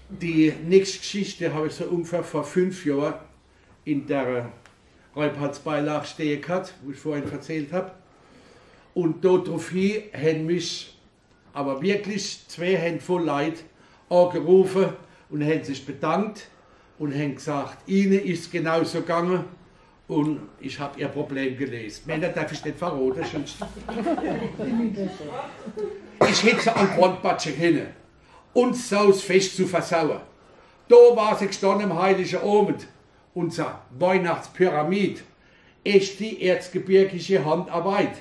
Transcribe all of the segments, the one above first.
Die nächste Geschichte habe ich so ungefähr vor 5 Jahren in der Räupertsbeilage stehen gehabt, wo ich vorhin erzählt habe. Und daraufhin haben mich aber wirklich 2 Handvoll Leute angerufen und haben sich bedankt und haben gesagt, ihnen ist es genauso gegangen und ich habe ihr Problem gelesen. Männer darf ich nicht verraten, sonst. Ich hätte sie an die Wandpatsche hin, uns Saus fest zu versauen. Da war sie gestanden am Heiligen Abend, unser Weihnachtspyramid, echte erzgebirgische Handarbeit,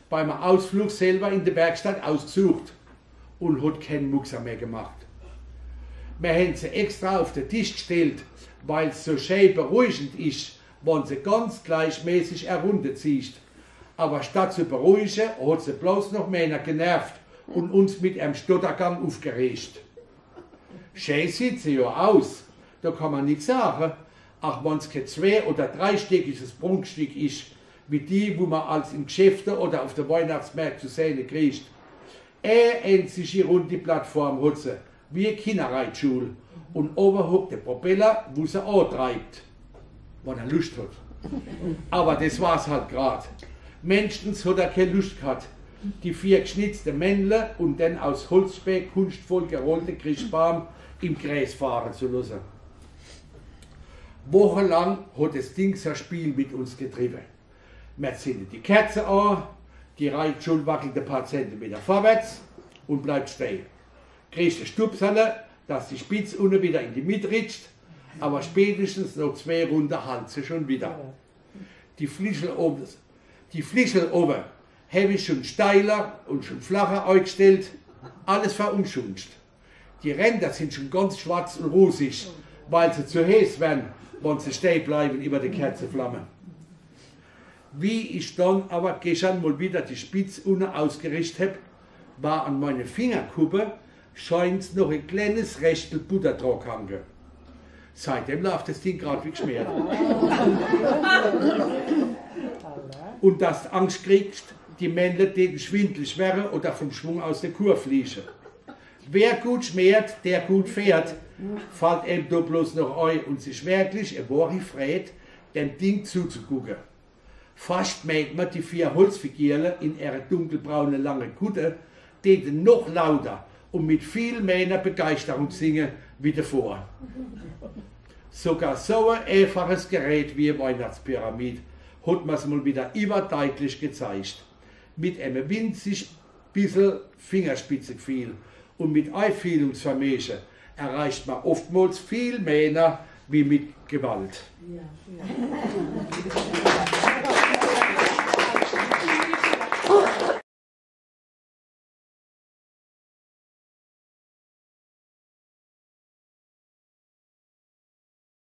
beim Ausflug selber in der Werkstatt ausgesucht und hat keinen Muxer mehr gemacht. Wir haben sie extra auf den Tisch gestellt, weil es so schön beruhigend ist, wenn sie ganz gleichmäßig herunterzieht. Aber statt zu beruhigen, hat sie bloß noch mehr genervt und uns mit einem Stottergang aufgeregt. Schön sieht sie ja aus, da kann man nichts sagen, auch wenn es kein 2- oder 3-stöckiges Prunkstück ist, wie die, wo man als im Geschäfte oder auf der Weihnachtsmärkte zu sehen kriegt. Einzige runde Plattform hat sie, wie eine Kinderreitschule. Und oben hockt der Propeller, wo sie antreibt, wenn er Lust hat. Aber das war's halt gerade. Menschens hat er keine Lust gehabt, die 4 geschnitzte Männle und dann aus Holzspäck kunstvoll gerollte Christbaum im Gräs fahren zu lassen. Wochenlang hat das Ding sein Spiel mit uns getrieben. Wir zünden die Kerze an, die Reitschule wackelt ein paar Zentimeter vorwärts und bleibt stehen. Kriegst eine Stupshalle, dass die Spitze unten wieder in die Mitte rutscht, aber spätestens noch 2 Runden halt sie schon wieder. Die Flischel oben habe ich schon steiler und schon flacher eingestellt, alles verunschunzt. Die Ränder sind schon ganz schwarz und rosig, weil sie zu heiß werden, wenn sie stehen bleiben über die Kerzenflamme. Wie ich dann aber gestern mal wieder die Spitze unten ausgerichtet habe, war an meiner Fingerkuppe scheint noch ein kleines Rechtel Butter dran hängen. Seitdem läuft das Ding gerade wie geschmiert. Und dass du Angst kriegst, die Männle denen schwindelig wären oder vom Schwung aus der Kur fliegen. Wer gut schmiert, der gut fährt, fällt ihm da bloß noch ein und sich wirklich eine wahre Freude, dem Ding zuzugucken. Fast meint man die 4 Holzfiguren in ihrer dunkelbraunen langen Kutte, die noch lauter und mit viel mehr Begeisterung singen wie davor. Sogar so ein einfaches Gerät wie eine Weihnachtspyramid hat man es mal wieder überdeutlich gezeigt. Mit einem winzig bisschen Fingerspitzengefühl und mit Einfühlungsvermögen erreicht man oftmals viel mehr wie mit Gewalt. Ja.